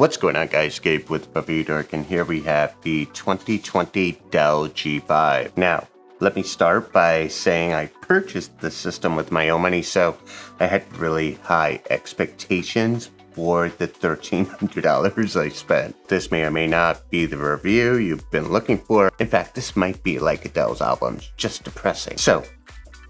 What's going on, guys? Gabe with Revit, and here we have the 2020 Dell G5. Now, let me start by saying I purchased the system with my own money, so I had really high expectations for the $1,300 I spent. This may or may not be the review you've been looking for. In fact, this might be like a Dell's album, just depressing. So,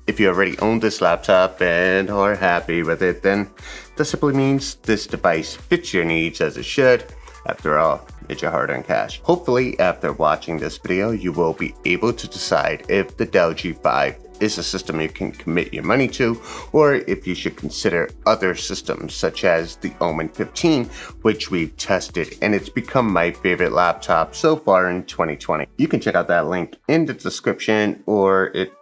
if you already own this laptop and are happy with it, then that simply means this device fits your needs as it should. After all, it's your hard-earned cash. Hopefully, after watching this video, you will be able to decide if the Dell G5 is a system you can commit your money to, or if you should consider other systems such as the Omen 15, which we've tested, and it's become my favorite laptop so far in 2020. You can check out that link in the description, or it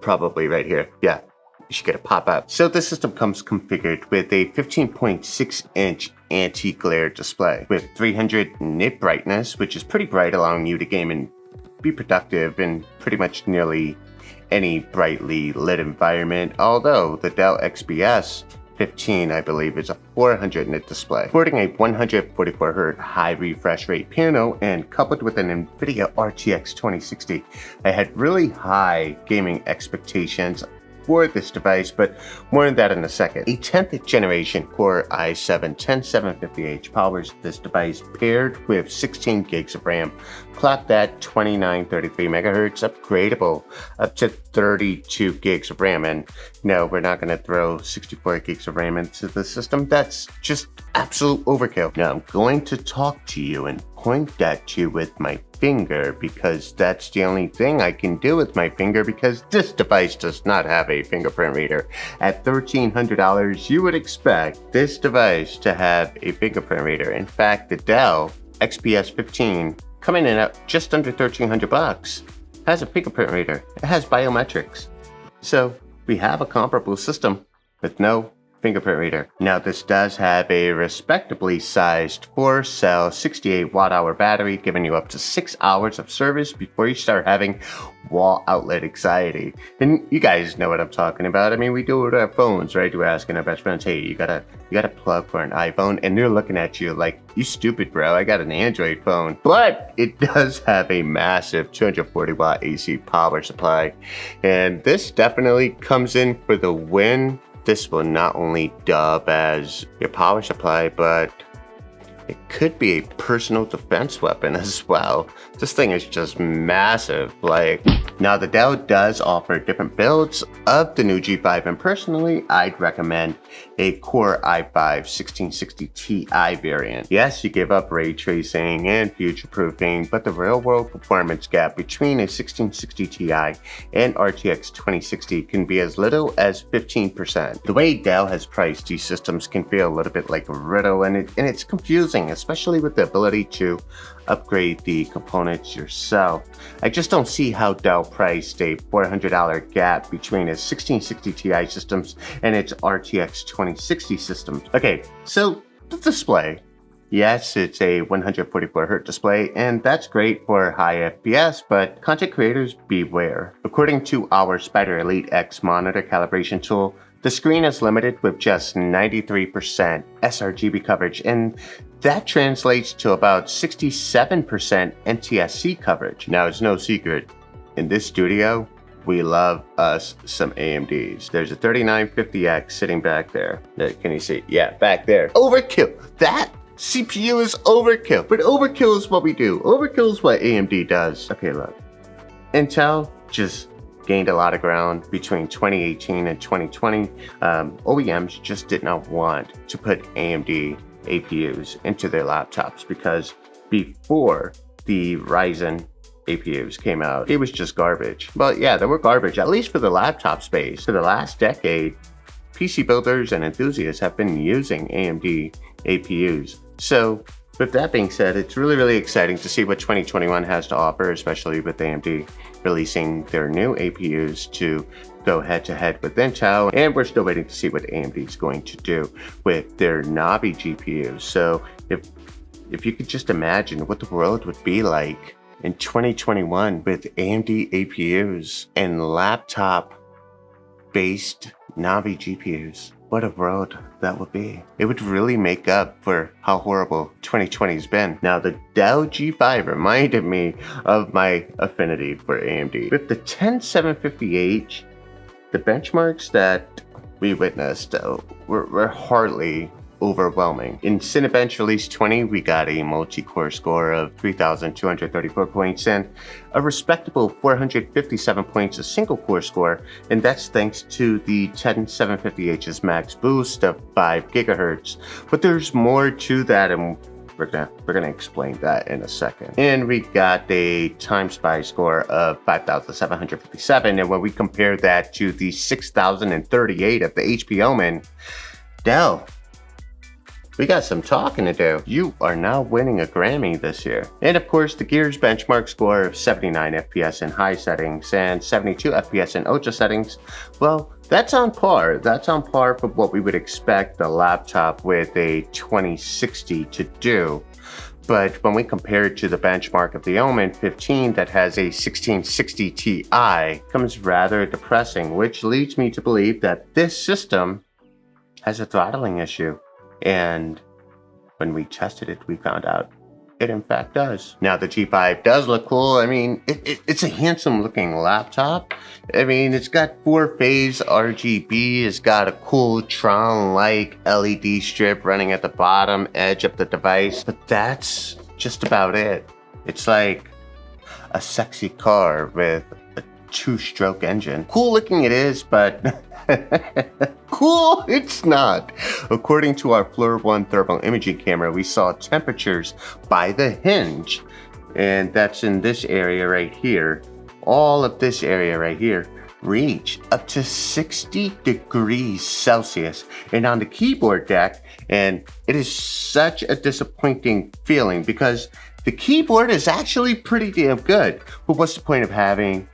probably right here. Yeah, you should get a pop-up. So the system comes configured with a 15.6-inch anti-glare display with 300 nit brightness, which is pretty bright, allowing you to game and be productive in pretty much nearly any brightly lit environment, although the Dell XPS 15, I believe, is a 400 nit display. Sporting a 144Hz high refresh rate panel and coupled with an NVIDIA RTX 2060, I had really high gaming expectations for this device, but more on that in a second. A 10th generation Core i7-10750H powers this device, paired with 16 gigs of RAM, clocked at 2933 megahertz, upgradable up to 32 gigs of RAM. And no, we're not going to throw 64 gigs of RAM into the system. That's just absolute overkill. Now I'm going to talk to you and point at you with my finger, because that's the only thing I can do with my finger, because this device does not have a fingerprint reader. At $1,300, you would expect this device to have a fingerprint reader. In fact, the Dell XPS 15, coming in at just under $1,300, has a fingerprint reader. It has biometrics. So we have a comparable system with no fingerprint reader. Now, this does have a respectably sized 4-cell 68 watt-hour battery, giving you up to 6 hours of service before you start having wall outlet anxiety. And you guys know what I'm talking about. I mean, we do it with our phones, right? We're asking our best friends, hey, you got a plug for an iPhone, and they're looking at you like, you stupid, bro, I got an Android phone. But it does have a massive 240 watt AC power supply, and this definitely comes in for the win. This will not only dub as your power supply, but it could be a personal defense weapon as well. This thing is just massive. Now the Dell does offer different builds of the new G5, and personally, I'd recommend a Core i5-1660 Ti variant. Yes, you give up ray tracing and future-proofing, but the real-world performance gap between a 1660 Ti and RTX 2060 can be as little as 15%. The way Dell has priced these systems can feel a little bit like a riddle, and it's confusing, especially with the ability to upgrade the components yourself. I just don't see how Dell priced a $400 gap between its 1660 Ti systems and its RTX 2060 systems. Okay, so the display. Yes, it's a 144Hz display, and that's great for high FPS, but content creators beware. According to our Spider Elite X monitor calibration tool, the screen is limited with just 93% sRGB coverage, and that translates to about 67% NTSC coverage. Now, it's no secret, in this studio, we love us some AMDs. There's a 3950X sitting back there. Can you see? Yeah, back there. Overkill! That CPU is overkill, but overkill is what we do. Overkill is what AMD does. Okay, look. Intel just gained a lot of ground between 2018 and 2020. OEMs just did not want to put AMD APUs into their laptops, because before the Ryzen APUs came out, it was just garbage. But yeah, they were garbage, at least for the laptop space. For the last decade, PC builders and enthusiasts have been using AMD APUs. So with that being said, it's really exciting to see what 2021 has to offer, especially with AMD releasing their new APUs to go head-to-head with Intel, and we're still waiting to see what AMD is going to do with their Navi GPUs. So if you could just imagine what the world would be like in 2021 with AMD APUs and laptop-based Navi GPUs. what a world that would be. It would really make up for how horrible 2020's been. Now, the Dell G5 reminded me of my affinity for AMD. With the 10750H, the benchmarks that we witnessed were hardly overwhelming. In Cinebench Release 20, we got a multi-core score of 3,234 points and a respectable 457 points a single core score, and that's thanks to the 10750H's max boost of 5 gigahertz. But there's more to that, and we're gonna explain that in a second. And we got a Time Spy score of 5,757, and when we compare that to the 6,038 of the HP Omen, Dell, we got some talking to do. You are now winning a Grammy this year. And of course, the Gears benchmark score of 79 FPS in high settings and 72 FPS in ultra settings, well, that's on par. That's on par for what we would expect a laptop with a 2060 to do. But when we compare it to the benchmark of the Omen 15 that has a 1660 Ti, it becomes rather depressing, which leads me to believe that this system has a throttling issue. And when we tested it, we found out it in fact does. Now, the G5 does look cool. I mean, it's a handsome looking laptop. I mean, it's got 4-phase RGB. It's got a cool Tron-like LED strip running at the bottom edge of the device. But that's just about it. It's like a sexy car with a 2-stroke engine. Cool looking it is, but cool it's not. According to our Floor 1 thermal imaging camera, we saw temperatures by the hinge, and that's in this area right here. All of this area right here reach up to 60 degrees Celsius. And on the keyboard deck, and it is such a disappointing feeling because the keyboard is actually pretty damn good. But what's the point of having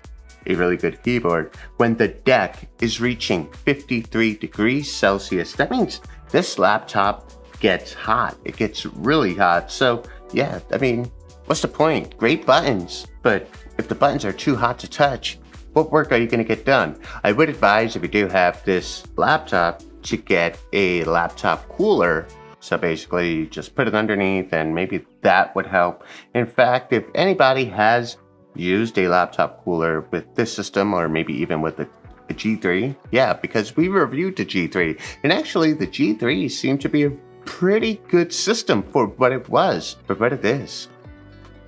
a really good keyboard when the deck is reaching 53 degrees Celsius? That means this laptop gets hot. It gets really hot. So yeah, I mean, what's the point? Great buttons, but if the buttons are too hot to touch, what work are you going to get done? I would advise, if you do have this laptop, to get a laptop cooler. So basically you just put it underneath and maybe that would help. In fact, if anybody has used a laptop cooler with this system, or maybe even with the G3, yeah, because we reviewed the G3, and actually the G3 seemed to be a pretty good system for what it was, for what it is,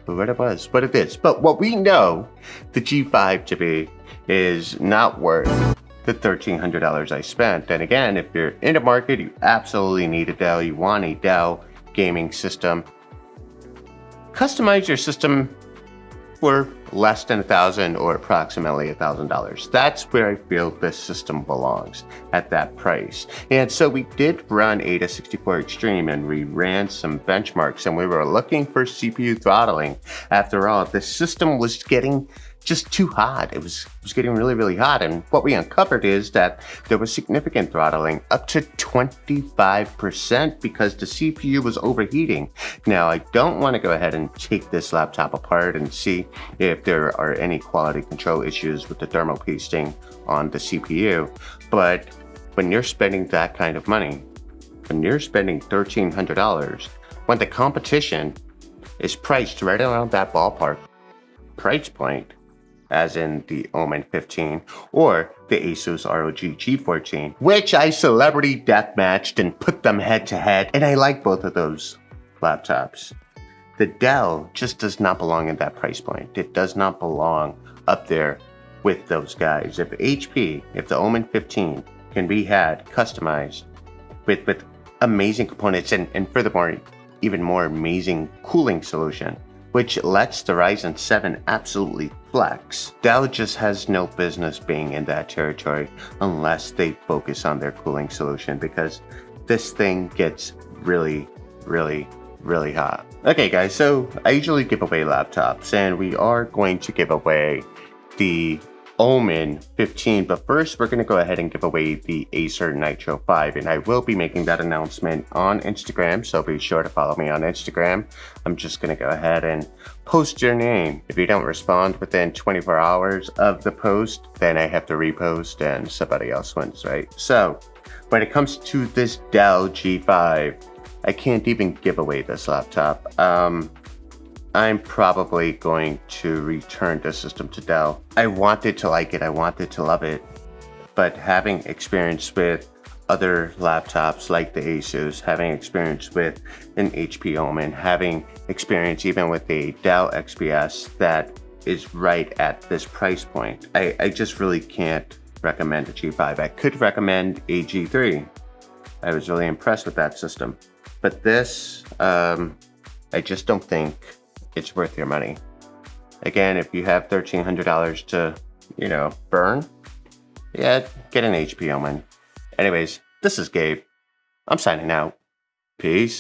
for what it was, what it is. But what we know the G5 to be is not worth the $1,300 I spent. And again, if you're in the market, you absolutely need a Dell, you want a Dell gaming system, customize your system for less than $1,000 or approximately $1,000. That's where I feel this system belongs, at that price. And so we did run AIDA64 Extreme, and we ran some benchmarks, and we were looking for CPU throttling. After all, the system was getting just too hot. It was getting really, really hot. And what we uncovered is that there was significant throttling, up to 25%, because the CPU was overheating. Now, I don't want to go ahead and take this laptop apart and see if there are any quality control issues with the thermal pasting on the CPU. But when you're spending that kind of money, when you're spending $1,300, when the competition is priced right around that ballpark price point, as in the Omen 15 or the Asus ROG G14, which I celebrity deathmatched and put them head to head, and I like both of those laptops. The Dell just does not belong in that price point. It does not belong up there with those guys. If the Omen 15 can be had customized with amazing components and furthermore, even more amazing cooling solution, which lets the Ryzen 7 absolutely flex, Dell just has no business being in that territory unless they focus on their cooling solution, because this thing gets really, really, really hot. Okay guys, so I usually give away laptops, and we are going to give away the Omen 15, but first we're going to go ahead and give away the Acer Nitro 5, and I will be making that announcement on Instagram, so be sure to follow me on Instagram. I'm just going to go ahead and post your name. If you don't respond within 24 hours of the post, then I have to repost and somebody else wins, right? So when it comes to this Dell G5, I can't even give away this laptop. I'm probably going to return the system to Dell. I wanted to like it, I wanted to love it, but having experience with other laptops like the Asus, having experience with an HP Omen, having experience even with a Dell XPS that is right at this price point, I just really can't recommend a G5. I could recommend a G3. I was really impressed with that system. But this, I just don't think it's worth your money. Again, if you have $1,300 to, burn, yeah, get an HP Omen. Anyways, this is Gabe. I'm signing out. Peace.